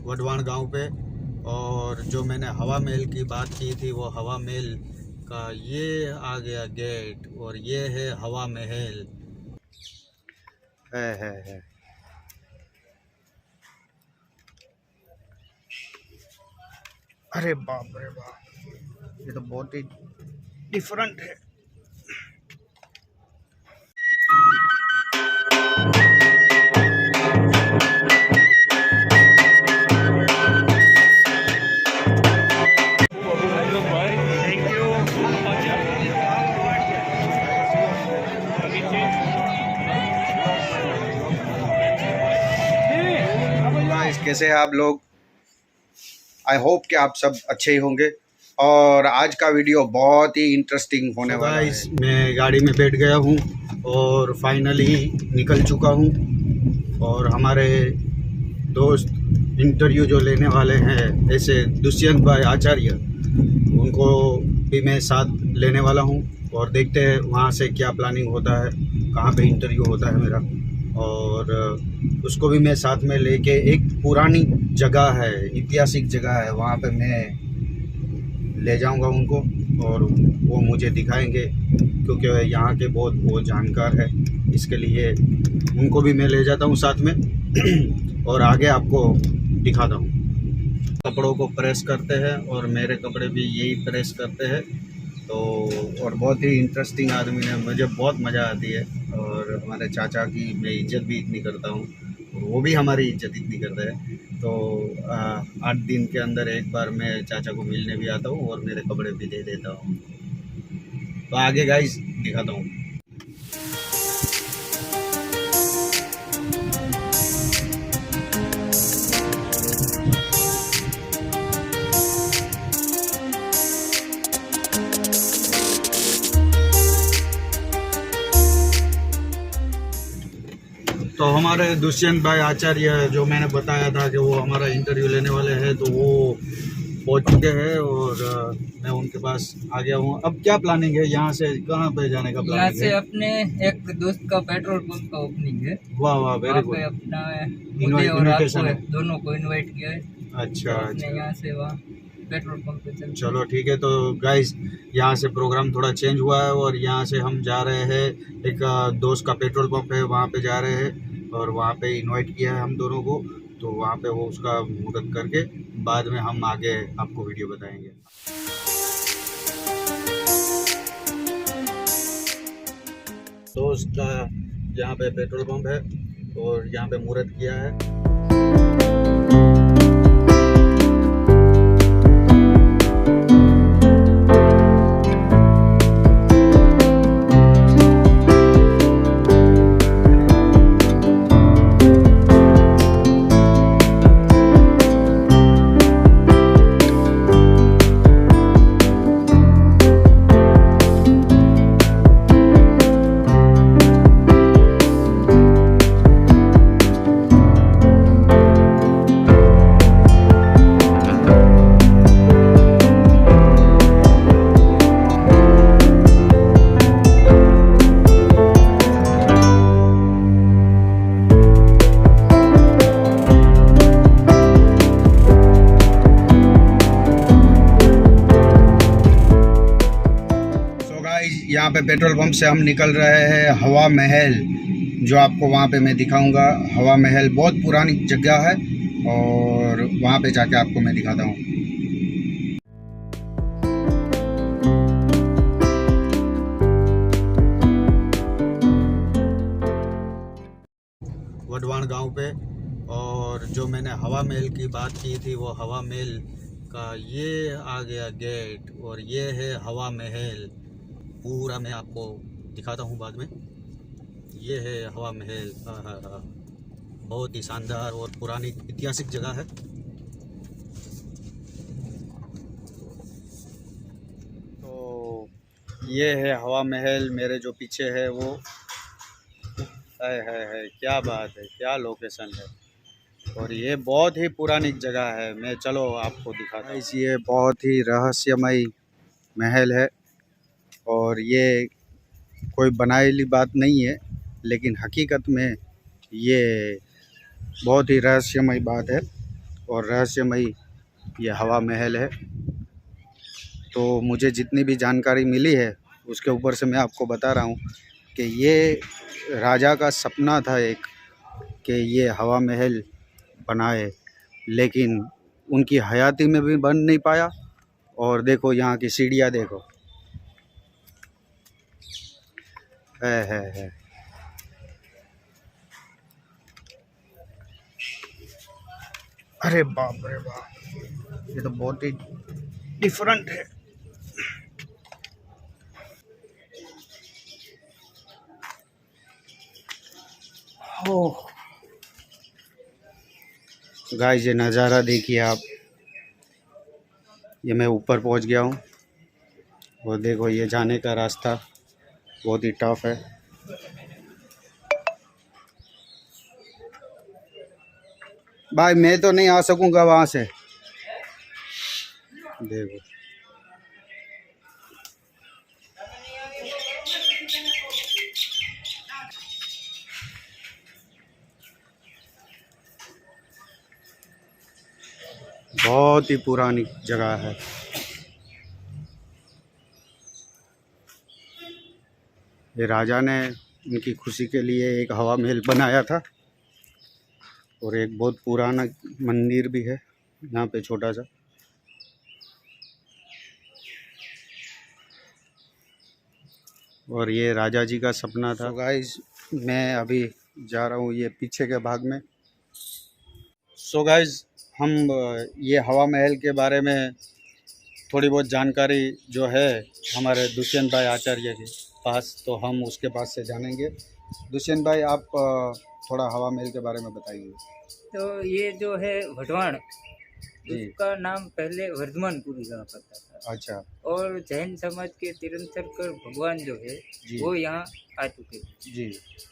वडवाण गांव पे। और जो मैंने हवा महल की बात की थी वो हवा महल का ये आ गया गेट, और ये है हवा महल है। अरे बाप रे बाप, ये तो बहुत ही डिफरेंट है। कैसे हैं आप लोग? आई होप कि आप सब अच्छे ही होंगे। और आज का वीडियो बहुत ही इंटरेस्टिंग होने वाला है। मैं गाड़ी में बैठ गया हूँ और फाइनली निकल चुका हूँ। और हमारे दोस्त इंटरव्यू जो लेने वाले हैं, ऐसे दुष्यंत भाई आचार्य, उनको भी मैं साथ लेने वाला हूँ। और देखते हैं वहाँ से क्या प्लानिंग होता है, कहाँ पे इंटरव्यू होता है मेरा। और उसको भी मैं साथ में लेके, एक पुरानी जगह है, ऐतिहासिक जगह है, वहाँ पे मैं ले जाऊंगा उनको और वो मुझे दिखाएंगे, क्योंकि यहाँ के बहुत वो जानकार है। इसके लिए उनको भी मैं ले जाता हूँ साथ में और आगे आपको दिखाता हूँ। कपड़ों को प्रेस करते हैं और मेरे कपड़े भी यही प्रेस करते हैं। तो और बहुत ही इंटरेस्टिंग आदमी है, मुझे बहुत मज़ा आती है। और हमारे चाचा की मैं इज्जत भी इतनी करता हूँ और वो भी हमारी इज्जत इतनी करते हैं। तो 8 दिन के अंदर एक बार मैं चाचा को मिलने भी आता हूँ और मेरे कपड़े भी दे देता हूँ। तो आगे गाइस दिखाता हूँ। तो हमारे दुष्यंत भाई आचार्य, जो मैंने बताया था कि वो हमारा इंटरव्यू लेने वाले हैं, तो वो पहुंच चुके हैं और मैं उनके पास आ गया हूँ। अब क्या प्लानिंग है, यहाँ से कहाँ पे जाने का प्लानिंग है? यहाँ से अपने एक दोस्त का पेट्रोल पंप का ओपनिंग है। वाह वाह, वेरी गुड। अपना मुझे और आपको दोनों को इनवाइट किया है। अच्छा तो अच्छा, यहाँ से वहाँ पेट्रोल पंप पे चलो ठीक है। तो गाइस, यहाँ से प्रोग्राम थोड़ा चेंज हुआ है और यहाँ से हम जा रहे हैं, एक दोस्त का पेट्रोल पंप है, वहाँ पे जा रहे हैं। और वहाँ पे इनवाइट किया है हम दोनों को, तो वहाँ पे वो उसका मुहूर्त करके बाद में हम आगे आपको वीडियो बताएंगे। दोस्त का यहाँ पे पेट्रोल पंप है और यहाँ पे मुहूर्त किया है। यहाँ पे पेट्रोल पंप से हम निकल रहे हैं हवा महल, जो आपको वहाँ पे मैं दिखाऊंगा। हवा महल बहुत पुरानी जगह है और वहाँ पे जाके आपको मैं दिखाता हूँ। वडवाण गांव पे। और जो मैंने हवा महल की बात की थी वो हवा महल का ये आ गया गेट, और ये है हवा महल। पूरा मैं आपको दिखाता हूँ बाद में। ये है हवा महल। बहुत ही शानदार और पुरानी ऐतिहासिक जगह है। तो ये है हवा महल, मेरे जो पीछे है वो है। क्या बात है, क्या लोकेशन है। और ये बहुत ही पुरानी जगह है। मैं चलो आपको दिखाता हूँ। ये बहुत ही रहस्यमय महल है और ये कोई बनाई बात नहीं है, लेकिन हकीकत में ये बहुत ही रहस्यमय बात है। और रहस्यमयी ये हवा महल है। तो मुझे जितनी भी जानकारी मिली है उसके ऊपर से मैं आपको बता रहा हूँ कि ये राजा का सपना था एक, कि ये हवा महल बनाए, लेकिन उनकी हयाती में भी बन नहीं पाया। और देखो यहाँ की सीढ़ियाँ देखो, है। अरे बाप रे बाप, ये तो बहुत ही डिफरेंट है। ओह गाइस, ये नज़ारा देखिए आप। ये मैं ऊपर पहुंच गया हूँ और देखो ये जाने का रास्ता बहुत ही टफ है। भाई मैं तो नहीं आ सकूंगा वहाँ से, देखो। बहुत ही पुरानी जगह है। ये राजा ने उनकी खुशी के लिए एक हवा महल बनाया था और एक बहुत पुराना मंदिर भी है यहाँ पे, छोटा सा। और ये राजा जी का सपना था। गाइस मैं अभी जा रहा हूँ ये पीछे के भाग में। सो गाइस हम ये हवा महल के बारे में थोड़ी बहुत जानकारी जो है हमारे दुष्यंत भाई आचार्य के पास, तो हम उसके पास से जानेंगे। दुष्यंत भाई आप थोड़ा हवा महल के बारे में बताइए। तो ये जो है वटवाण, जी। इसका नाम पहले वर्धमानपुरी हुआ करता था। अच्छा। और जैन समाज के तीर्थंकर भगवान जो है जी। वो यहाँ आ चुके हैं। जी।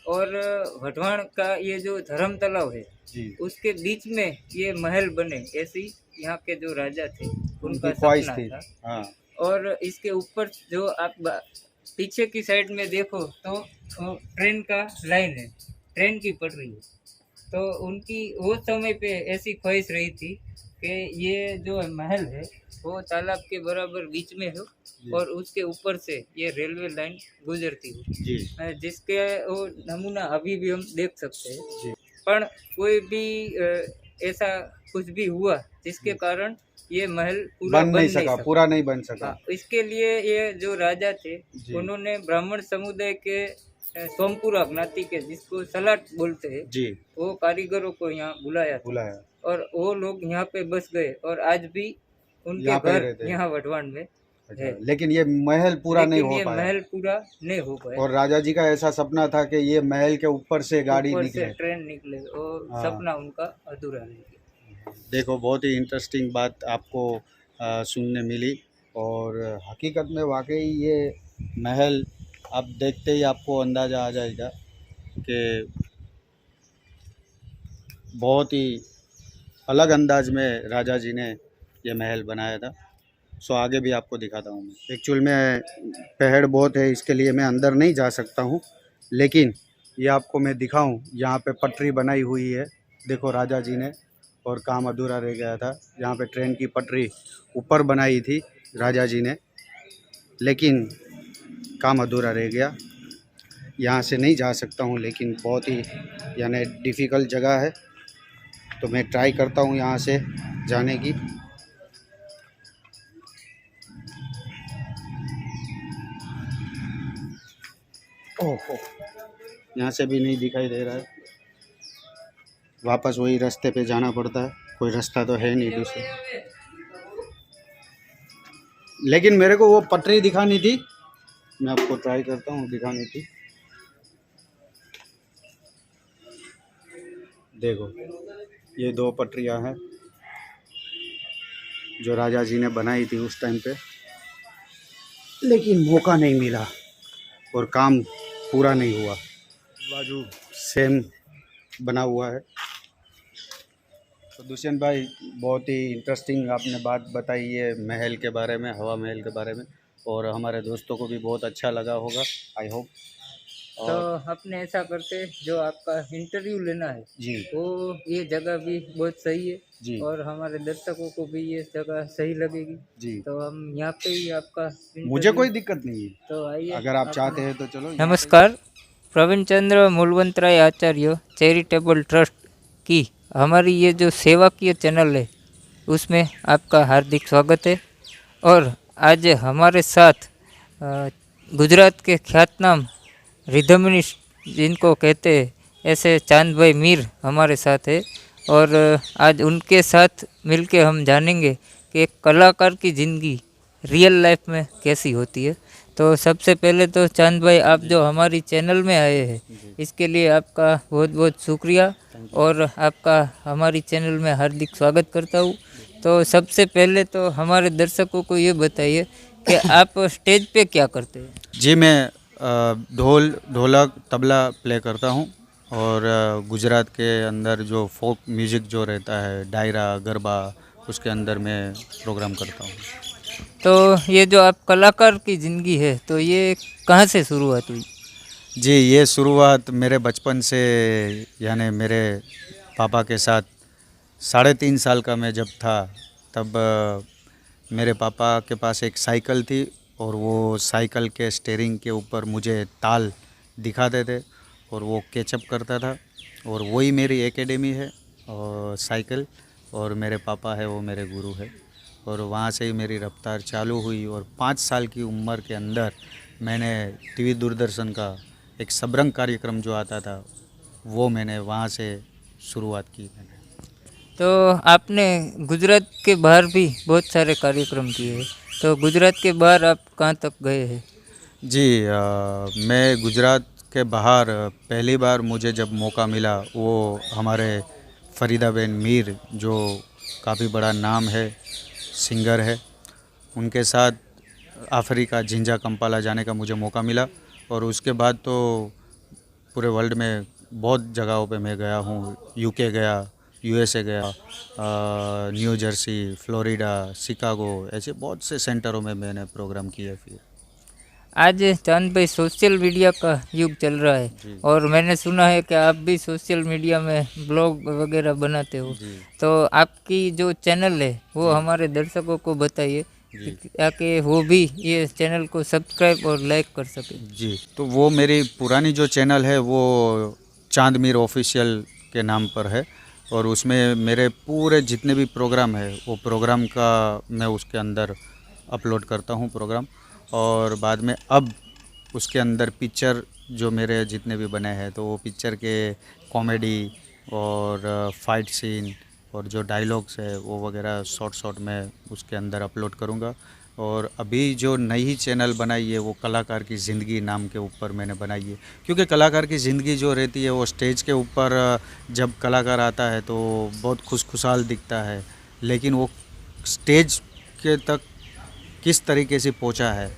और वटवाण का ये जो धर्म तालाब है जी। उसके बीच में ये महल बने, ऐसी यहाँ के जो राजा थे उनका ख्वाहिश सपना थी। था। हाँ। और इसके ऊपर जो आप पीछे की साइड में देखो तो ट्रेन का लाइन है, ट्रेन की पटरी है। तो उनकी वो समय पे ऐसी ख्वाहिश रही थी कि ये जो महल है वो तालाब के बराबर बीच में हो और उसके ऊपर से ये रेलवे लाइन गुजरती हो। जी। जिसके वो नमूना अभी भी हम देख सकते हैं। जी। पर कोई भी ऐसा कुछ भी हुआ जिसके कारण ये महल पूरा बन नहीं सका, पूरा नहीं बन सका। हाँ, इसके लिए ये जो राजा थे उन्होंने ब्राह्मण समुदाय के सोमपुरा ज्ञाति के, जिसको सलाट बोलते हैं जी, वो कारीगरों को यहाँ बुलाया और वो लोग यहाँ पे बस गए और आज भी उनके घर यहाँ वटवाण में है। लेकिन ये महल पूरा नहीं हो पाया। महल पूरा नहीं हो पाया। और राजा जी का ऐसा सपना था कि ये महल के ऊपर से गाड़ी निकले, ट्रेन निकले, और सपना उनका अधूरा रह गया। देखो बहुत ही इंटरेस्टिंग बात आपको सुनने मिली। और हकीकत में वाकई ये महल आप देखते ही आपको अंदाज़ा आ जाएगा कि बहुत ही अलग अंदाज में राजा जी ने ये महल बनाया था। सो आगे भी आपको दिखाता हूँ मैं। एक्चुअल में पहाड़ बहुत है, इसके लिए मैं अंदर नहीं जा सकता हूँ, लेकिन ये आपको मैं दिखाऊं। यहाँ पे पटरी बनाई हुई है, देखो राजा जी ने, और काम अधूरा रह गया था। यहाँ पे ट्रेन की पटरी ऊपर बनाई थी राजा जी ने, लेकिन काम अधूरा रह गया। यहाँ से नहीं जा सकता हूँ, लेकिन बहुत ही यानी डिफ़िकल्ट जगह है, तो मैं ट्राई करता हूँ यहाँ से जाने की। ओहो, यहाँ से भी नहीं दिखाई दे रहा है, वापस वही रास्ते पे जाना पड़ता है, कोई रास्ता तो है नहीं दूसरा। लेकिन मेरे को वो पटरी दिखानी थी, मैं आपको ट्राई करता हूँ दिखाने की। देखो ये दो पटरियाँ हैं जो राजा जी ने बनाई थी उस टाइम पे, लेकिन मौका नहीं मिला और काम पूरा नहीं हुआ। बाजू सेम बना हुआ है। तो दुष्यंत भाई बहुत ही इंटरेस्टिंग आपने बात बताई है महल के बारे में, हवा महल के बारे में, और हमारे दोस्तों को भी बहुत अच्छा लगा होगा, आई होप। तो और अपने ऐसा करते, जो आपका इंटरव्यू लेना है जी वो ये जगह भी बहुत सही है जी और हमारे दर्शकों को भी ये जगह सही लगेगी। जी, तो हम यहाँ पे ही आपका मुझे इंटरव्यू, कोई दिक्कत नहीं है, तो आइए अगर आप चाहते आपने। हैं तो चलो यहाँ पे। नमस्कार, प्रवीण चंद्र मूलवंतराय आचार्य चैरिटेबल ट्रस्ट की हमारी ये जो सेवाकीय चैनल है उसमें आपका हार्दिक स्वागत है। और आज हमारे साथ गुजरात के ख्यातनाम रिदमनिस्ट जिनको कहते हैं ऐसे चांद भाई मीर हमारे साथ है। और आज उनके साथ मिलके हम जानेंगे कि एक कलाकार की ज़िंदगी रियल लाइफ में कैसी होती है। तो सबसे पहले तो चांद भाई, आप जो हमारी चैनल में आए हैं इसके लिए आपका बहुत बहुत शुक्रिया और आपका हमारी चैनल में हार्दिक स्वागत करता हूँ। तो सबसे पहले तो हमारे दर्शकों को ये बताइए कि आप स्टेज पे क्या करते हैं। जी, मैं ढोलक तबला प्ले करता हूँ और गुजरात के अंदर जो फोक म्यूज़िक जो रहता है, डायरा गरबा, उसके अंदर मैं प्रोग्राम करता हूँ। तो ये जो आप कलाकार की ज़िंदगी है तो ये कहाँ से शुरुआत हुई। जी, ये शुरुआत मेरे बचपन से, यानी मेरे पापा के साथ 3.5 साल का मैं जब था तब मेरे पापा के पास एक साइकिल थी और वो साइकिल के स्टीयरिंग के ऊपर मुझे ताल दिखाते थे और वो कैचअप करता था और वही मेरी एकेडमी है और साइकिल, और मेरे पापा है वो मेरे गुरु है। और वहाँ से ही मेरी रफ्तार चालू हुई और 5 साल की उम्र के अंदर मैंने टीवी दूरदर्शन का एक सबरंग कार्यक्रम जो आता था वो मैंने वहाँ से शुरुआत की मैंने। तो आपने गुजरात के बाहर भी बहुत सारे कार्यक्रम किए हैं, तो गुजरात के बाहर आप कहाँ तक गए हैं। जी, मैं गुजरात के बाहर पहली बार मुझे जब मौका मिला वो हमारे फरीदाबेन मीर जो काफ़ी बड़ा नाम है, सिंगर है, उनके साथ अफ्रीका जिंजा कंपाला जाने का मुझे मौका मिला। और उसके बाद तो पूरे वर्ल्ड में बहुत जगहों पे मैं गया हूँ, यूके गया, यूएसए गया, न्यू जर्सी, फ्लोरिडा, शिकागो, ऐसे बहुत से सेंटरों में मैंने प्रोग्राम किए फिर। आज चांद भाई, सोशल मीडिया का युग चल रहा है जी और मैंने सुना है कि आप भी सोशल मीडिया में ब्लॉग वगैरह बनाते हो। जी तो आपकी जो चैनल है वो जी हमारे दर्शकों को बताइए जी ताकि वो भी ये चैनल को सब्सक्राइब और लाइक कर सके। जी, तो वो मेरी पुरानी जो चैनल है वो चांद मीर ऑफिशियल के नाम पर है और उसमें मेरे पूरे जितने भी प्रोग्राम है वो प्रोग्राम का मैं उसके अंदर अपलोड करता हूँ प्रोग्राम। और बाद में अब उसके अंदर पिक्चर जो मेरे जितने भी बने हैं तो वो पिक्चर के कॉमेडी और फाइट सीन और जो डायलॉग्स है वो वगैरह शॉर्ट में उसके अंदर अपलोड करूँगा। और अभी जो नई चैनल बनाई है वो कलाकार की ज़िंदगी नाम के ऊपर मैंने बनाई है, क्योंकि कलाकार की ज़िंदगी जो रहती है वो स्टेज के ऊपर जब कलाकार आता है तो बहुत खुशखुशाल दिखता है, लेकिन वो स्टेज के तक किस तरीके से पहुंचा है,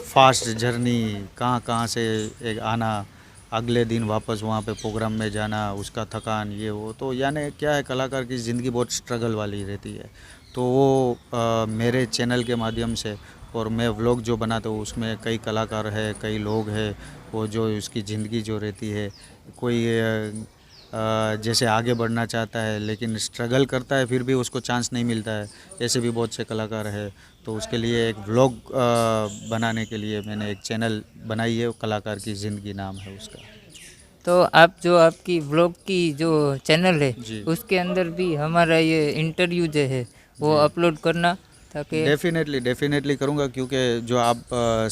फास्ट जर्नी, कहाँ कहाँ से एक आना, अगले दिन वापस वहाँ पे प्रोग्राम में जाना, उसका थकान, ये वो, तो यानी क्या है, कलाकार की ज़िंदगी बहुत स्ट्रगल वाली रहती है। तो वो मेरे चैनल के माध्यम से और मैं व्लॉग जो बनाता हूँ उसमें कई कलाकार है, कई लोग हैं, वो जो उसकी ज़िंदगी जो रहती है, कोई जैसे आगे बढ़ना चाहता है लेकिन स्ट्रगल करता है फिर भी उसको चांस नहीं मिलता है, ऐसे भी बहुत से कलाकार हैं। तो उसके लिए एक व्लॉग बनाने के लिए मैंने एक चैनल बनाई है, कलाकार की ज़िंदगी नाम है उसका। तो आप जो आपकी व्लॉग की जो चैनल है जी उसके अंदर भी हमारा ये इंटरव्यू जो है वो जी, अपलोड करना, ताकि डेफिनेटली करूँगा, क्योंकि जो आप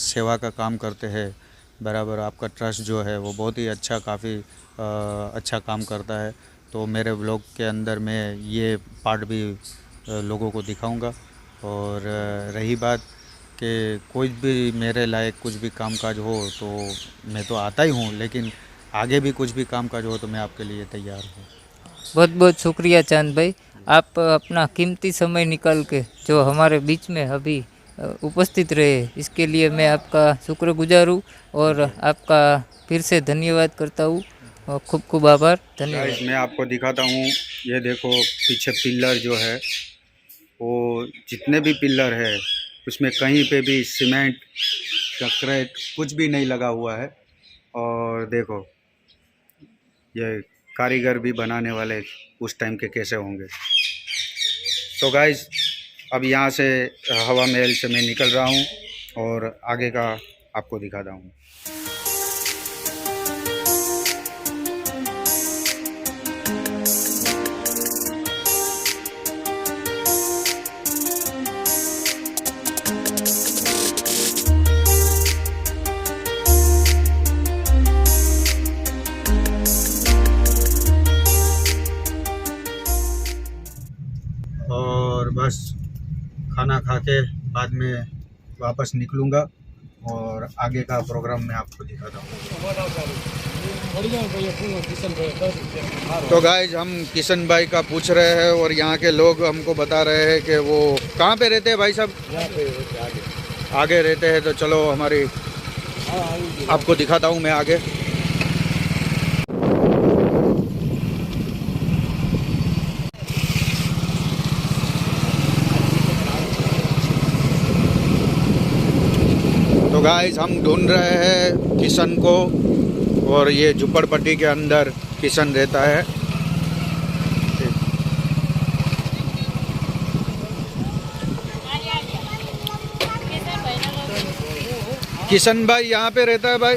सेवा का काम करते हैं बराबर, आपका ट्रस्ट जो है वो बहुत ही अच्छा, काफ़ी अच्छा काम करता है। तो मेरे व्लॉग के अंदर मैं ये पार्ट भी लोगों को दिखाऊंगा। और रही बात कि कोई भी मेरे लायक कुछ भी कामकाज हो तो मैं तो आता ही हूँ, लेकिन आगे भी कुछ भी कामकाज हो तो मैं आपके लिए तैयार हूँ। बहुत बहुत शुक्रिया चांद भाई, आप अपना कीमती समय निकाल के जो हमारे बीच में अभी उपस्थित रहे इसके लिए मैं आपका शुक्रगुजार हूँ और आपका फिर से धन्यवाद करता हूँ। खूब खूब आभार, धन्यवाद। गाइस, मैं आपको दिखाता हूँ, ये देखो पीछे पिलर जो है, वो जितने भी पिलर है उसमें कहीं पे भी सीमेंट कंक्रीट कुछ भी नहीं लगा हुआ है। और देखो ये कारीगर भी बनाने वाले उस टाइम के कैसे होंगे। तो गाइस अब यहाँ से हवा महल से मैं निकल रहा हूँ और आगे का आपको दिखाता हूँ। और बस खाना खा के बाद में वापस निकलूँगा और आगे का प्रोग्राम मैं आपको दिखाता हूँ। तो गाइज हम किशन भाई का पूछ रहे हैं और यहाँ के लोग हमको बता रहे हैं कि वो कहाँ पे रहते हैं भाई साहब? यहाँ पे आगे रहते हैं। तो चलो हमारी आपको दिखाता हूँ मैं आगे। तो गाइस हम ढूंढ रहे हैं किशन को और ये झुपड़पट्टी के अंदर किशन रहता है। किशन भाई यहाँ पे रहता है भाई?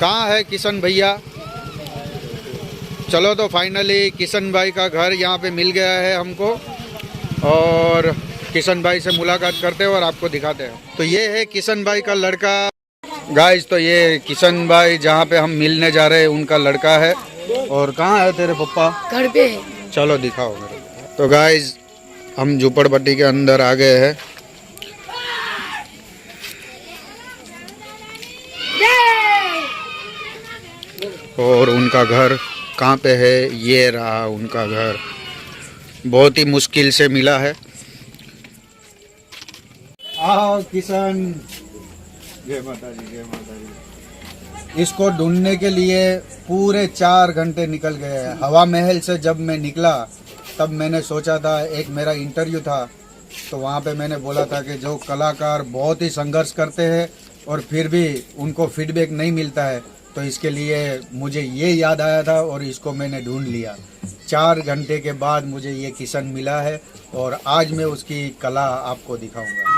कहाँ है किशन भैया? चलो तो फाइनली किशन भाई का घर यहाँ पे मिल गया है हमको और किशन भाई से मुलाकात करते हैं और आपको दिखाते हैं। तो ये है किशन भाई का लड़का गाइस। तो ये किशन भाई जहाँ पे हम मिलने जा रहे हैं उनका लड़का है। और कहाँ है तेरे पप्पा? घर पे। चलो दिखाओ मेरे। तो गाइस हम झुपड़पट्टी के अंदर आ गए हैं। और उनका घर कहाँ पे है? ये रहा उनका घर। बहुत ही मुश्किल से मिला है। आओ किशन। जय माता दी, जय माता दी। इसको ढूंढने के लिए पूरे 4 घंटे निकल गए। हवा महल से जब मैं निकला तब मैंने सोचा था, एक मेरा इंटरव्यू था तो वहाँ पे मैंने बोला था कि जो कलाकार बहुत ही संघर्ष करते हैं और फिर भी उनको फीडबैक नहीं मिलता है, तो इसके लिए मुझे ये याद आया था और इसको मैंने ढूंढ लिया। 4 घंटे के बाद मुझे ये किशन मिला है और आज मैं उसकी कला आपको दिखाऊंगा।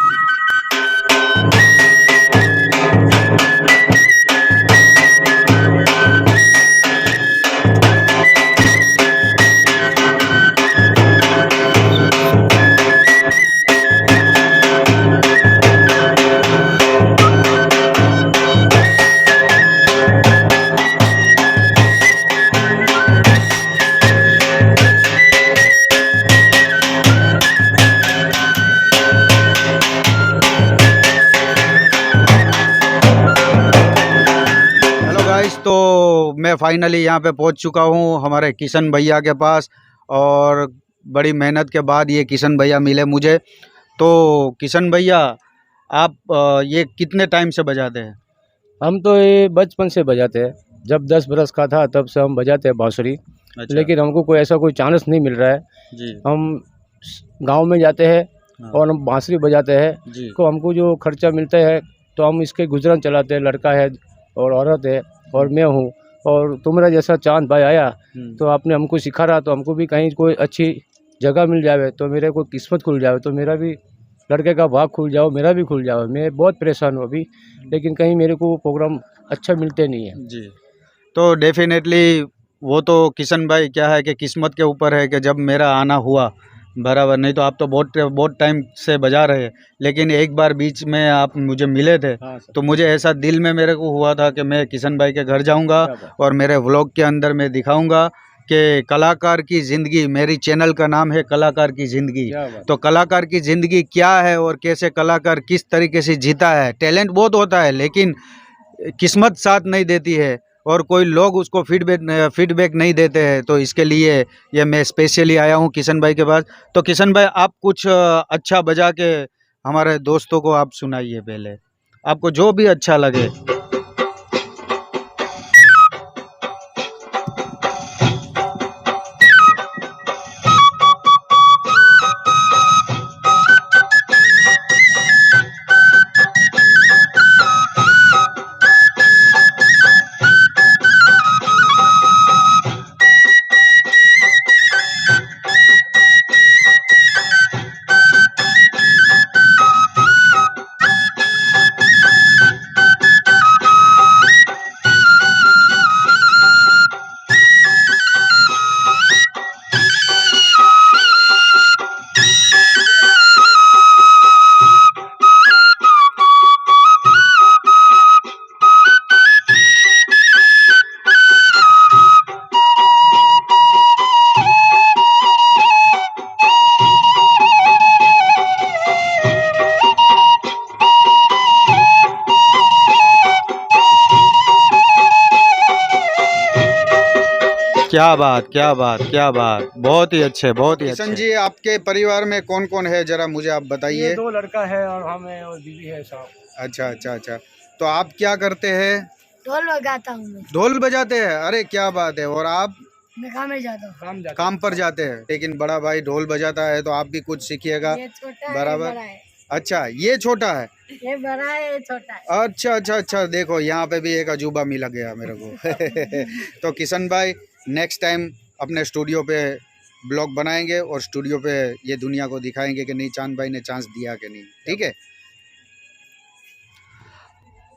तो मैं फाइनली यहाँ पे पहुँच चुका हूँ हमारे किशन भैया के पास और बड़ी मेहनत के बाद ये किशन भैया मिले मुझे। तो किशन भैया आप ये कितने टाइम से बजाते हैं? हम तो ये बचपन से बजाते हैं। जब 10 बरस का था तब से हम बजाते हैं बांसुरी। अच्छा। लेकिन हमको कोई ऐसा कोई चांस नहीं मिल रहा है जी। हम गांव में जाते हैं और हम बांसुरी बजाते हैं जी। तो हमको जो खर्चा मिलता है तो हम इसके गुजरान चलाते हैं। लड़का है और औरत है और मैं हूँ और तुम्हारा जैसा चांद भाई आया तो आपने हमको सिखा रहा तो हमको भी कहीं कोई अच्छी जगह मिल जाए तो मेरे को किस्मत खुल जाए तो मेरा भी लड़के का भाग खुल जाओ, मेरा भी खुल जाओ। मैं बहुत परेशान हूँ अभी, लेकिन कहीं मेरे को प्रोग्राम अच्छा मिलते नहीं है। जी। तो डेफिनेटली वो तो किशन भाई क्या है कि किस्मत के ऊपर है कि जब मेरा आना हुआ बराबर। नहीं तो आप तो बहुत टाइम से बजा रहे हैं, लेकिन एक बार बीच में आप मुझे मिले थे। हाँ तो मुझे ऐसा दिल में मेरे को हुआ था कि मैं किशन भाई के घर जाऊंगा और मेरे व्लॉग के अंदर मैं दिखाऊंगा कि कलाकार की ज़िंदगी, मेरी चैनल का नाम है कलाकार की ज़िंदगी। तो कलाकार की ज़िंदगी क्या है और कैसे कलाकार किस तरीके से जीता है। टैलेंट बहुत होता है लेकिन किस्मत साथ नहीं देती है और कोई लोग उसको फीडबैक नहीं देते हैं। तो इसके लिए ये मैं स्पेशली आया हूँ किशन भाई के पास। तो किशन भाई आप कुछ अच्छा बजा के हमारे दोस्तों को आप सुनाइए, पहले आपको जो भी अच्छा लगे। क्या बात, क्या बात, क्या बात, बहुत ही अच्छे, बहुत ही किशन अच्छे। जी, आपके परिवार में कौन कौन है, जरा मुझे आप बताइए। 2 लड़का है और हम है और बीवी है साहब। अच्छा अच्छा अच्छा, तो आप क्या करते हैं? ढोल बजाता हूँ मैं। ढोल बजाते हैं, अरे क्या बात है। और आप मैं काम में जाता हूँ। काम जाते काम पर जाते हैं, लेकिन बड़ा भाई ढोल बजाता है तो आप भी कुछ सीखिएगा। ये छोटा है, बराबर। बड़ा है। अच्छा, ये छोटा है। ये बड़ा है, ये छोटा है। अच्छा अच्छा अच्छा, देखो यहाँ पे भी एक अजूबा मिला गया मेरे को। तो किशन भाई, नेक्स्ट टाइम अपने स्टूडियो पे ब्लॉग बनाएंगे और स्टूडियो पे ये दुनिया को दिखाएंगे कि नहीं चांद भाई ने चांस दिया कि नहीं, ठीक है।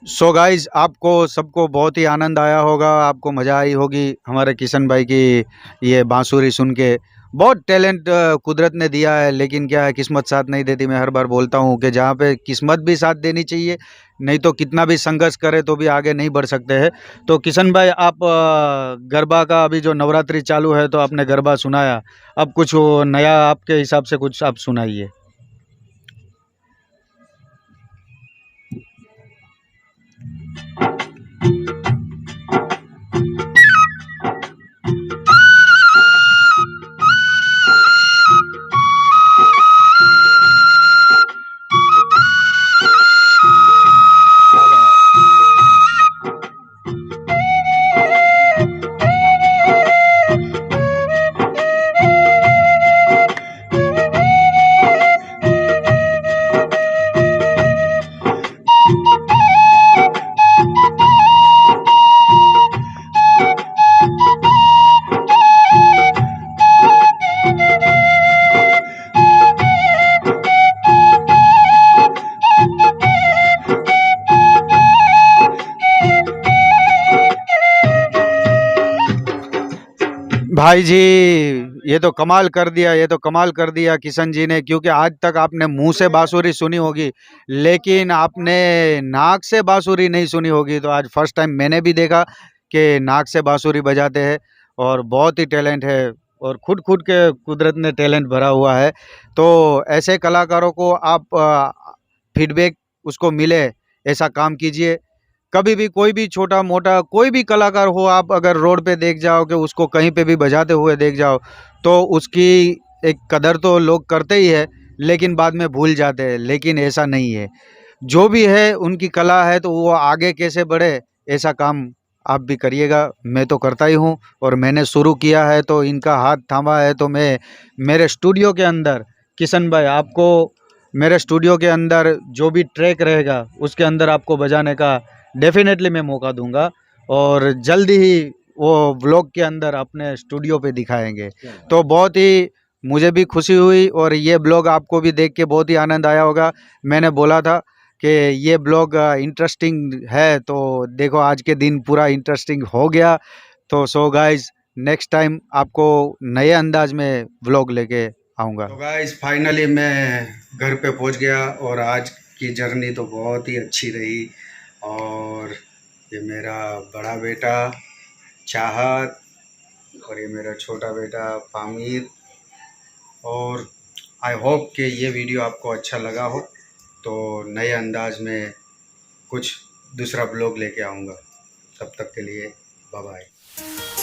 सो गाइज, आपको सबको बहुत ही आनंद आया होगा, आपको मज़ा आई होगी हमारे किशन भाई की ये बांसुरी सुन के। बहुत टैलेंट कुदरत ने दिया है, लेकिन क्या है, किस्मत साथ नहीं देती। मैं हर बार बोलता हूँ कि जहाँ पे किस्मत भी साथ देनी चाहिए, नहीं तो कितना भी संघर्ष करे तो भी आगे नहीं बढ़ सकते हैं। तो किशन भाई, आप गरबा का अभी जो नवरात्रि चालू है तो आपने गरबा सुनाया, अब कुछ वो नया आपके हिसाब से कुछ आप सुनाइए। भाई जी, ये तो कमाल कर दिया, ये तो कमाल कर दिया किशन जी ने, क्योंकि आज तक आपने मुंह से बांसुरी सुनी होगी, लेकिन आपने नाक से बांसुरी नहीं सुनी होगी। तो आज फर्स्ट टाइम मैंने भी देखा कि नाक से बांसुरी बजाते हैं, और बहुत ही टैलेंट है, और खुद खुद के कुदरत ने टैलेंट भरा हुआ है। तो ऐसे कलाकारों को आप फीडबैक उसको मिले, ऐसा काम कीजिए। कभी भी कोई भी छोटा मोटा कोई भी कलाकार हो, आप अगर रोड पे देख जाओ कि उसको कहीं पे भी बजाते हुए देख जाओ, तो उसकी एक कदर तो लोग करते ही है, लेकिन बाद में भूल जाते हैं। लेकिन ऐसा नहीं है, जो भी है उनकी कला है तो वो आगे कैसे बढ़े, ऐसा काम आप भी करिएगा। मैं तो करता ही हूँ, और मैंने शुरू किया है तो इनका हाथ थामा है। तो मैं मेरे स्टूडियो के अंदर, किशन भाई, आपको मेरे स्टूडियो के अंदर जो भी ट्रैक रहेगा उसके अंदर आपको बजाने का डेफिनेटली मैं मौका दूंगा, और जल्दी ही वो व्लॉग के अंदर अपने स्टूडियो पे दिखाएंगे। तो बहुत ही मुझे भी खुशी हुई, और ये ब्लॉग आपको भी देख के बहुत ही आनंद आया होगा। मैंने बोला था कि ये ब्लॉग इंटरेस्टिंग है, तो देखो आज के दिन पूरा इंटरेस्टिंग हो गया। तो सो गाइज, नेक्स्ट टाइम आपको नए अंदाज में व्लॉग लेके आऊँगा। तो गाइज, फाइनली मैं घर पे पहुंच गया, और आज की जर्नी तो बहुत ही अच्छी रही। और ये मेरा बड़ा बेटा चाहत, और ये मेरा छोटा बेटा पामीर, और आई होप कि ये वीडियो आपको अच्छा लगा हो। तो नए अंदाज में कुछ दूसरा ब्लॉग लेके आऊँगा। तब तक के लिए बाय बाय।